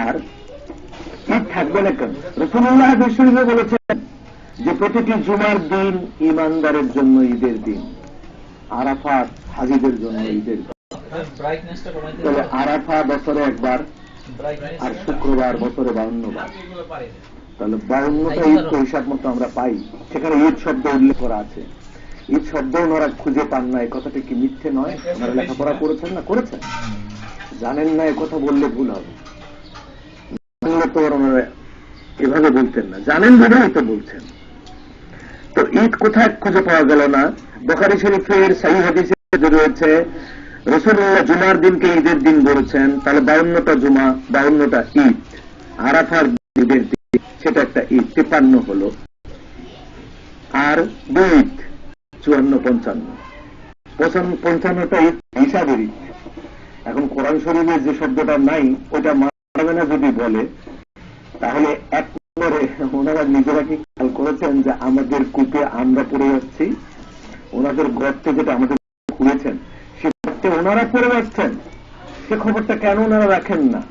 আর ঈদ থাকবে না কেন? রাসূলুল্লাহ বিশ্বজুড়ে বলেছেন যে প্রতিটি জুমার দিন ঈমানদারের জন্য ঈদের দিন, আরাফাত হাজীদের জন্য ঈদের দিন। তাহলে আরাফা বছরে একবার আর শুক্রবার বছরে 52 বার, তাহলে 52টা ঈদ তো হিসাব মতো আমরা পাই। সেখানে ঈদ শব্দ উল্লেখ করা আছে। ঈদ শব্দ ওনারা খুঁজে পান না, এই কথাটা কি মিথ্যে নয়? ওনারা লেখাপড়া করেছেন না? করেছেন, জানেন না? কথা বললে ভুল হবে। তো ওনারা এভাবে বলতেন না, জানেন বিধায় তো বলছেন। তো ঈদ কোথায় খুঁজে পাওয়া গেল না? বুখারী শরীফের সহিহ হাদিসে রয়েছে রাসূলুল্লাহ জুমার দিনকে ঈদের দিন বলেছেন। তাহলে 52টা জুমা, 52টা ঈদ। আরাফার ঈদের দিন, সেটা একটা ঈদ, 53 হলো। আর 2 ঈদ, 54, 55, 55টা ঈদ হিসাবের ঈদ। এখন কোরআন শরীফে যে শব্দটা নাই ওটা মানবে না যদি বলে, তাহলে এক নম্বরে ওনারা নিজেরা কি খেয়াল করেছেন যে আমাদের কূপে আমরা পড়ে যাচ্ছি? ওনাদের গর্তে যেটা আমাদের খুঁড়েছেন সে গর্তে ওনারা পড়ে যাচ্ছেন, সে খবরটা কেন ওনারা রাখেন না?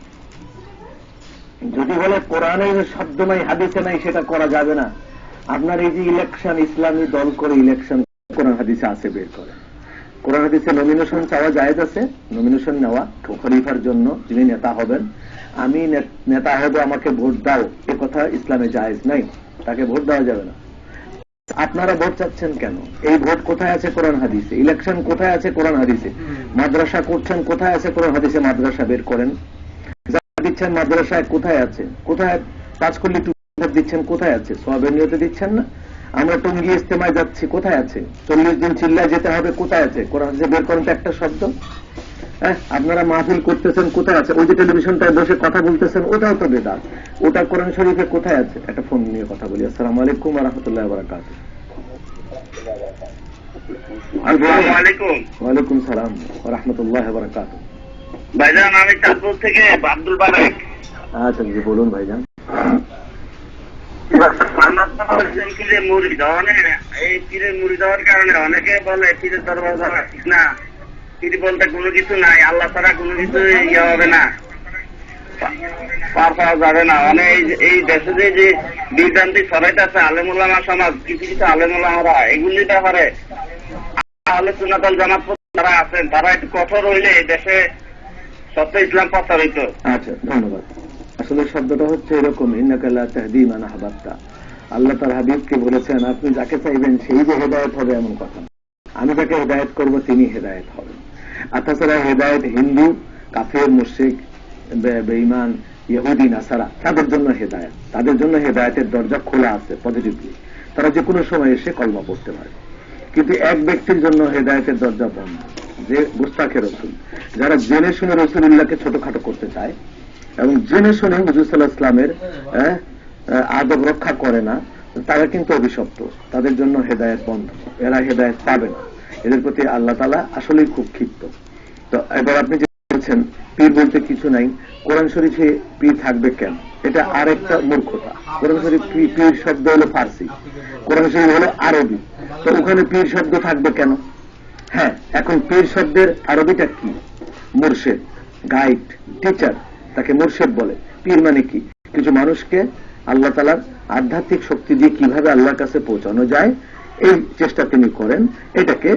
যদি বলে কোরআনের শব্দ নাই, হাদিসে নাই, সেটা করা যাবে না। আপনার এই যে ইলেকশন, ইসলামী দল করে ইলেকশন, কোরআন হাদিসে আছে, বের করে। কোরআন হাদিসে নমিনেশন চাওয়া জায়েজ আছে, নমিনেশন নেওয়া খলিফার জন্য, যিনি নেতা হবেন। আমি নেতা হব, আমাকে ভোট দাও, এ কথা ইসলামে জায়েজ নাই, তাকে ভোট দেওয়া যাবে না। আপনারা ভোট চাচ্ছেন কেন? এই ভোট কোথায় আছে কোরআন হাদিসে? ইলেকশন কোথায় আছে কোরআন হাদিসে? মাদ্রাসা করছেন কোথায় আছে কোরআন হাদিসে? মাদ্রাসা বের করেন। যারা দিচ্ছেন মাদ্রাসায় কোথায় আছে? কোথায় 5 কোটি টাকা দিচ্ছেন? কোথায় আছে? সওয়াবের নিয়তে দিচ্ছেন না? আমরা টঙ্গী ইজতেমায় যাচ্ছি, কোথায় আছে? 40 দিন চিল্লায় যেতে হবে, কোথায় আছে? কোরআন হাদিসে বের করেন তো একটা শব্দ। আপনারা মাহফিল করতেছেন, কোথায় আছে? ওই যে টেলিভিশনটায় বসে কথা বলতেছেন, ওটাও তো বেদাত। ওটা কোরআন শরীফে কোথায় আছে? একটা ফোন নিয়ে কথা বলি। আসসালামু আলাইকুম ওয়া রাহমাতুল্লাহি ওয়া বারাকাতুহু। আসসালামু আলাইকুম। ওয়া আলাইকুম সালাম ওয়া রাহমাতুল্লাহি ওয়া বারাকাতুহু। ভাইজান, আমি চাঁদপুর থেকে আব্দুল বারেক। আচ্ছা জি, বলুন ভাইজান। পীরের মুরিদ, এই পীরের মুরিদ হওয়ার কারণে অনেকে বলে পীরের দরবার যাওয়া ঠিক না, পীর বলতে কোনো কিছু নাই, আল্লাহ ছাড়া কোনো কিছু ইয়ে হবে না, পার পাওয়া যাবে না। এই দেশে যে বিভ্রান্তি ছড়াইতেছে আলেমুলামা সমাজ, কিছু কিছু আলেমুলামারা এগুলির ব্যাপারে আহলে সুন্নাত ওয়াল জামাত যারা আছেন তারা একটু কঠোর হইলে এই দেশে সত্য ইসলাম প্রচারিত। আচ্ছা, ধন্যবাদ। আসলে শব্দটা হচ্ছে এরকম, ইন্নাকা লা তাহদি মান আহবাবতা। আল্লাহ তার হাবিবকে বলেছেন আপনি যাকে চাইবেন সেই যে হেদায়েত হবে, এমন কথা। আমি যাকে হেদায়েত করব তিনি হেদায়েত হবেন। আর তাছাড়া হেদায়েত হিন্দু, কাফের, মুশরিক, বেঈমান, ইহুদি, নাসারা, তাদের জন্য হেদায়েত, তাদের জন্য হেদায়েতের দরজা খোলা আছে পজিটিভলি। তারা যে কোনো সময় এসে কলমা পড়তে পারে। কিন্তু এক ব্যক্তির জন্য হেদায়েতের দরজা বন্ধ, যে গুস্তাখে রাসূল, যারা জেনে শুনে রাসূলুল্লাহকে ছোটখাটো করতে চায় এবং জেনে শুনে হুজুর সাল্লাল্লাহু আলাইহি ওয়াসাল্লামের আদব রক্ষা করে না, তারা কিন্তু অভিশপ্ত, তাদের জন্য হেদায়েত বন্ধ, এরা হেদায়েত পাবে না। এদের প্রতি আল্লাহ তাআলা আসলেই খুব ক্ষিপ্ত। তো এবার আপনি যে বলছেন পীর বলতে কিছু নাই, কোরআন শরীফে পীর থাকবে কেন? এটা আরেকটা মূর্খতা। কোরআন শরীফ পীর শব্দ হলো ফার্সি, কোরআন শরীফ হলো আরবি, তো ওখানে পীর শব্দ থাকবে কেন? হ্যাঁ, এখন পীর শব্দের আরবিটা কি? মুর্শেদ, গাইড, টিচার, তাকে মুর্শেদ বলে। পীর মানে কি? কিছু মানুষকে আল্লাহ তাআলার আধ্যাত্মিক শক্তি দিয়ে কিভাবে আল্লাহর কাছে পৌঁছানো যায় এই চেষ্টা তিনি করেন, এটাকে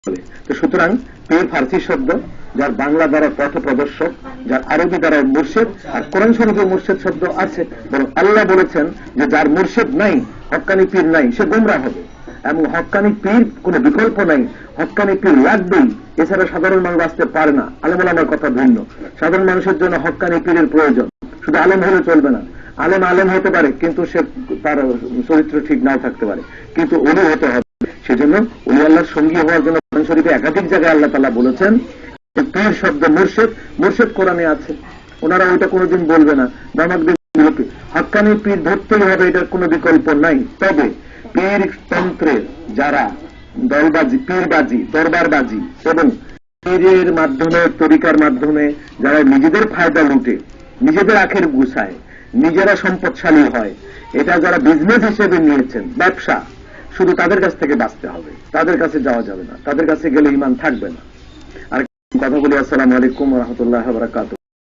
বলে। তো সুতরাং পীর ফার্সি শব্দ, যার বাংলা দ্বারা পথ প্রদর্শক, যার আরবি দ্বারা মুর্শেদ। আর কোরআন শরীফে মুর্শেদ শব্দ আছে, বরং আল্লাহ বলেছেন যে যার মুর্শেদ নাই, হক্কানি পীর নাই, সে গোমরা হবে। এবং হক্কানি পীর কোনো বিকল্প নাই, হক্কানি পীর লাগবেই, এছাড়া সাধারণ মানুষ বাঁচতে পারে না। আলেম ওলামার কথা ভিন্ন, সাধারণ মানুষের জন্য হক্কানি পীরের প্রয়োজন। শুধু আলেম হলে চলবে না, আলেম হতে পারে কিন্তু সে তার চরিত্র ঠিক নাও থাকতে পারে, কিন্তু ওলি হতে হবে। সেজন্য ওলি আল্লাহর সঙ্গী হওয়ার জন্য কোরআন শরীফে একাধিক জায়গায় আল্লাহ তাআলা বলেছেন পীর শব্দ মুর্শেদ কোরআনে আছে। ওনারা ওইটা কোনোদিন বলবে না, হক্কানি পীর ধরতেই হবে, এটার কোনো বিকল্প নাই। তবে পীর তন্ত্রের যারা দলবাজি, পীরবাজি, দরবারবাজি এবং পীরের মাধ্যমে, তরিকার মাধ্যমে যারা নিজেদের ফায়দা লুটে, নিজেদের আখের গুছায়, নিজেরা সম্পদশালী হয়, এটা যারা বিজনেস হিসেবে নিয়েছেন, ব্যবসা, শুধু তাদের কাছ থেকে বাঁচতে হবে, তাদের কাছে যাওয়া যাবে না, তাদের কাছে গেলে ঈমান থাকবে না। আর কথা বলি, আসসালামু আলাইকুম ওয়া রাহমাতুল্লাহি ওয়া বারাকাতুহু।